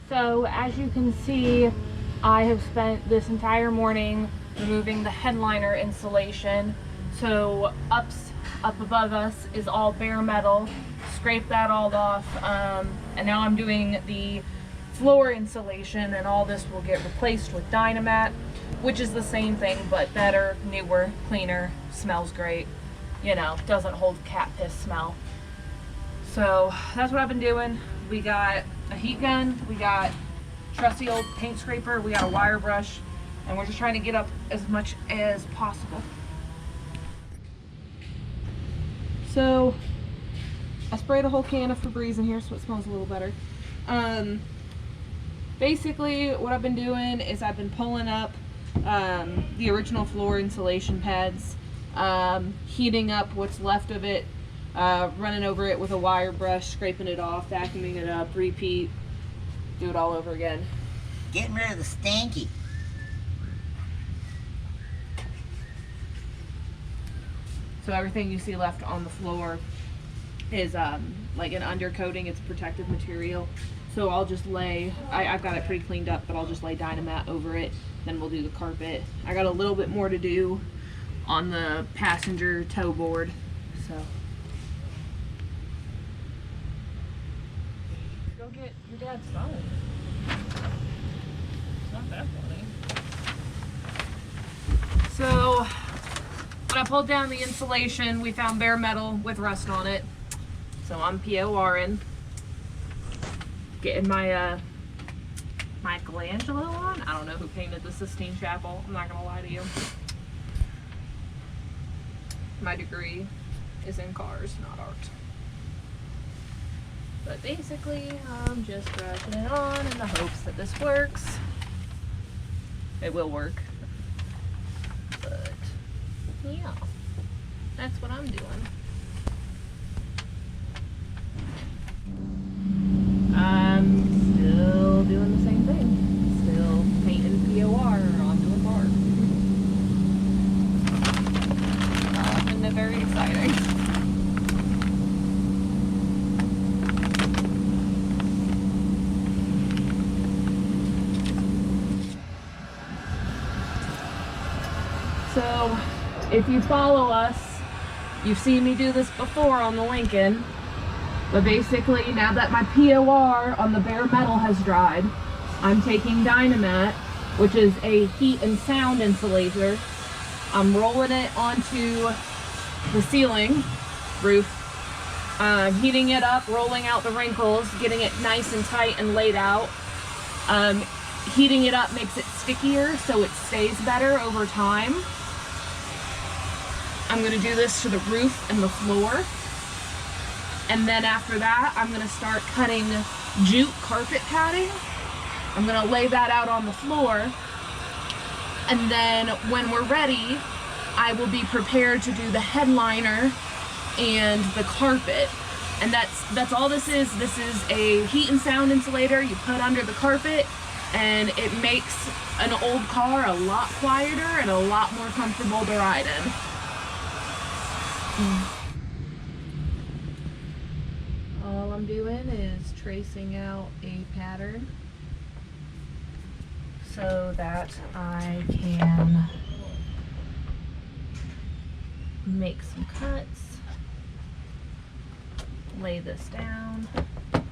So as you can see, I have spent this entire morning removing the headliner insulation. So up above us is all bare metal. Scrape that all off, and now I'm doing the floor insulation, and all this will get replaced with Dynamat, which is the same thing but better, newer, cleaner, smells great, you know, doesn't hold cat piss smell. So that's what I've been doing. We got a heat gun, we got trusty old paint scraper, we got a wire brush, and we're just trying to get up as much as possible. So I sprayed a whole can of Febreze in here so it smells a little better. Basically what I've been doing is I've been pulling up the original floor insulation pads, heating up what's left of it, running over it with a wire brush, scraping it off, vacuuming it up, repeat, do it all over again. Getting rid of the stanky. So everything you see left on the floor is like an undercoating. It's protective material. So I'll just lay, I've got it pretty cleaned up, but I'll just lay Dynamat over it. Then we'll do the carpet. I got a little bit more to do on the passenger tow board. So go get your dad's phone. It's not that funny. So when I pulled down the insulation, we found bare metal with rust on it. So I'm PORing. Getting my Michelangelo on. I don't know who painted the Sistine Chapel. I'm not gonna lie to you. My degree is in cars, not art. But basically, I'm just brushing it on in the hopes that this works. It will work. But yeah, that's what I'm doing. I'm still doing the same thing. Still painting POR onto a bar. Nothing very exciting. So, if you follow us, you've seen me do this before on the Lincoln. But basically, now that my POR on the bare metal has dried, I'm taking Dynamat, which is a heat and sound insulator. I'm rolling it onto the ceiling roof, heating it up, rolling out the wrinkles, getting it nice and tight and laid out. Heating it up makes it stickier so it stays better over time. I'm going to do this to the roof and the floor. And then after that, I'm gonna start cutting jute carpet padding. I'm gonna lay that out on the floor. And then when we're ready, I will be prepared to do the headliner and the carpet. And that's all this is. This is a heat and sound insulator you put under the carpet, and it makes an old car a lot quieter and a lot more comfortable to ride in. All I'm doing is tracing out a pattern so that I can make some cuts, lay this down. It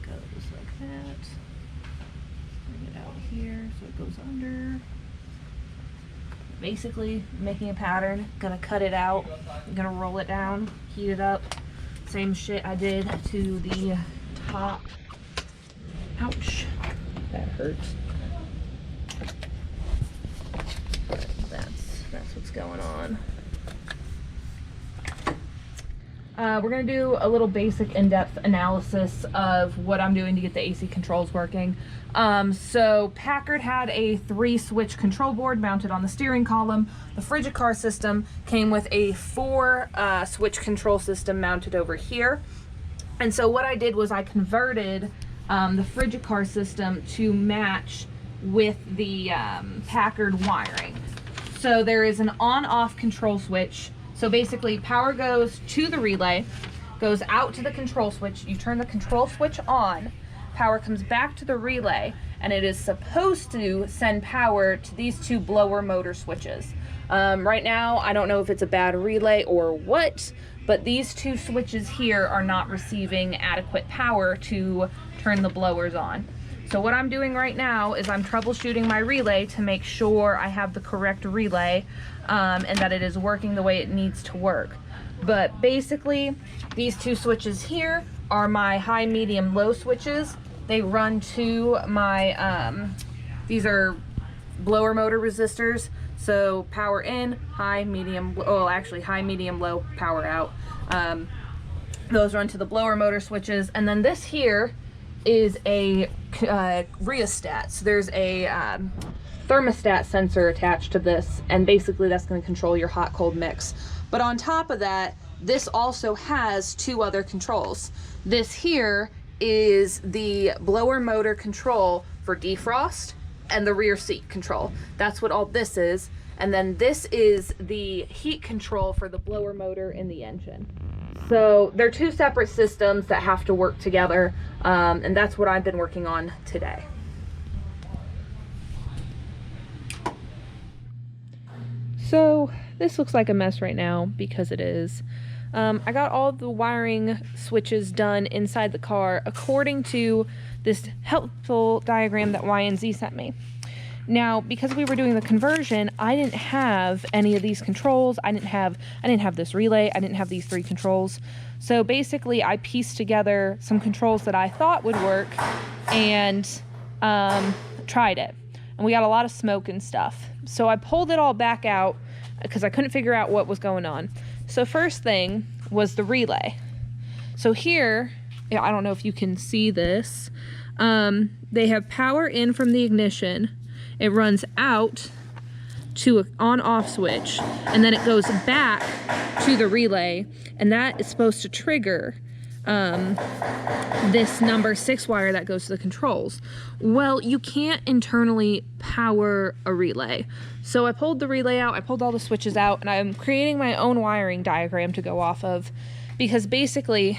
goes like that. Bring it out here so it goes under. Basically making a pattern, gonna cut it out, gonna roll it down, heat it up. Same shit I did to the top. Ouch, that hurts. That's what's going on. We're gonna do a little basic in-depth analysis of what I'm doing to get the AC controls working. So Packard had a 3-switch control board mounted on the steering column. The Frigicar system came with a 4-switch control system mounted over here. And so what I did was I converted the Frigicar system to match with the Packard wiring. So there is an on-off control switch So basically power goes to the relay, goes out to the control switch. You turn the control switch on, power comes back to the relay, and it is supposed to send power to these two blower motor switches. Right now, I don't know if it's a bad relay or what, but these two switches here are not receiving adequate power to turn the blowers on. So what I'm doing right now is I'm troubleshooting my relay to make sure I have the correct relay and that it is working the way it needs to work. But basically, these two switches here are my high, medium, low switches. They run to my, these are blower motor resistors. So power in, high, medium, well actually high, medium, low, power out. Those run to the blower motor switches. And then this here is a rheostat. So there's a thermostat sensor attached to this, and basically that's going to control your hot cold mix. But on top of that, this also has two other controls. This here is the blower motor control for defrost and the rear seat control. That's what all this is. And then this is the heat control for the blower motor in the engine. So they're two separate systems that have to work together, and that's what I've been working on today. So this looks like a mess right now because it is. I got all the wiring switches done inside the car according to this helpful diagram that Y&Z sent me. Now, because we were doing the conversion, I didn't have any of these controls. I didn't have this relay. I didn't have these three controls. So basically, I pieced together some controls that I thought would work and tried it. And we got a lot of smoke and stuff. So I pulled it all back out because I couldn't figure out what was going on. So first thing was the relay. So here, I don't know if you can see this. They have power in from the ignition. It runs out to an on-off switch, and then it goes back to the relay, and that is supposed to trigger this number 6 wire that goes to the controls. Well, you can't internally power a relay. So I pulled the relay out, I pulled all the switches out, and I'm creating my own wiring diagram to go off of, because basically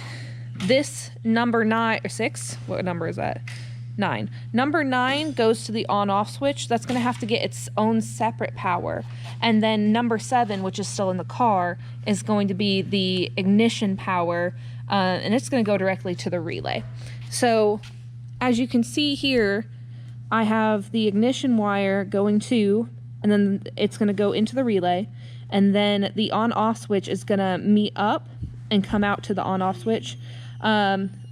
this number 9 or 6, what number is that? 9. Number 9 goes to the on-off switch. That's going to have to get its own separate power. And then number 7, which is still in the car, is going to be the ignition power, and it's going to go directly to the relay. So as you can see here, I have the ignition wire going to, and then it's going to go into the relay, and then the on-off switch is going to meet up and come out to the on-off switch.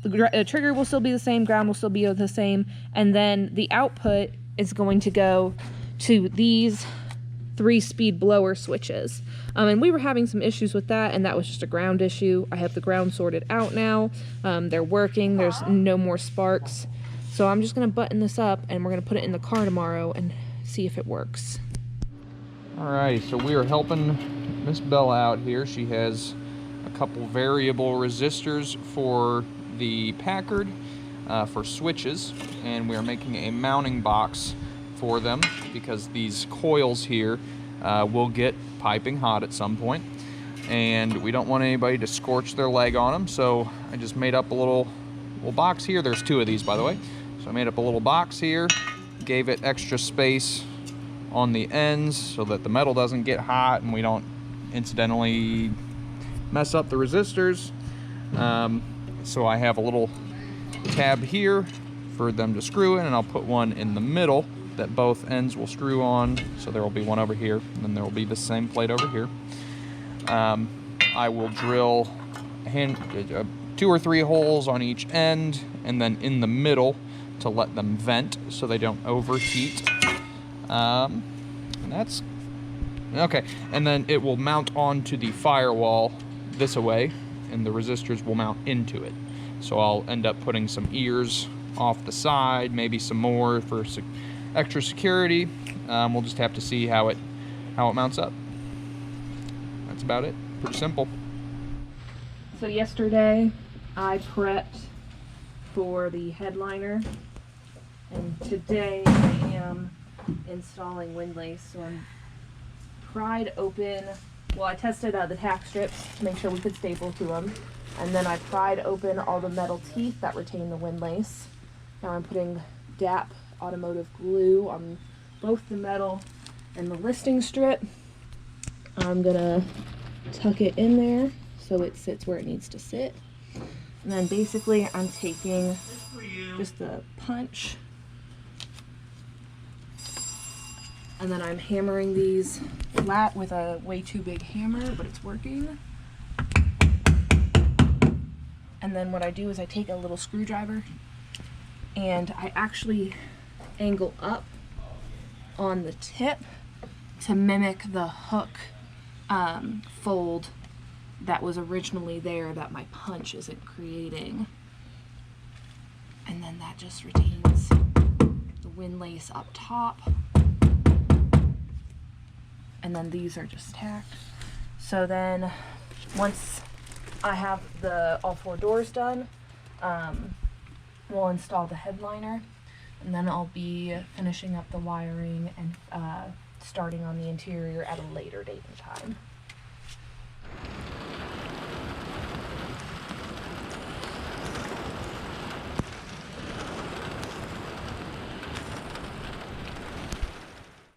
The trigger will still be the same, ground will still be the same, and then the output is going to go to these 3-speed blower switches. And we were having some issues with that, and that was just a ground issue. I have the ground sorted out now. They're working, there's no more sparks. So I'm just going to button this up, and we're going to put it in the car tomorrow and see if it works. Alright, so we are helping Miss Bella out here. She has a couple variable resistors for the Packard for switches, and we are making a mounting box for them because these coils here will get piping hot at some point, and we don't want anybody to scorch their leg on them. So I just made up a little box here. There's 2 of these, by the way. So I made up a little box here, gave it extra space on the ends so that the metal doesn't get hot and we don't incidentally mess up the resistors. So I have a little tab here for them to screw in, and I'll put one in the middle that both ends will screw on. So there will be one over here, and then there will be the same plate over here. I will drill 2 or 3 holes on each end, and then in the middle to let them vent so they don't overheat. And that's okay. And then it will mount onto the firewall this way, and the resistors will mount into it. So I'll end up putting some ears off the side, maybe some more for extra security. We'll just have to see how it mounts up. That's about it. Pretty simple. So yesterday I prepped for the headliner, and today I am installing windlace. So I'm pried open well, I tested the tack strips to make sure we could staple to them. And then I pried open all the metal teeth that retain the windlace. Now I'm putting DAP automotive glue on both the metal and the listing strip. I'm gonna tuck it in there so it sits where it needs to sit. And then basically I'm taking just a punch, and then I'm hammering these flat with a way too big hammer, but it's working. And then what I do is I take a little screwdriver and I actually angle up on the tip to mimic the hook fold that was originally there that my punch isn't creating. And then that just retains the windlace up top. And then these are just tacked. So then once I have all 4 doors done, we'll install the headliner, and then I'll be finishing up the wiring and starting on the interior at a later date and time.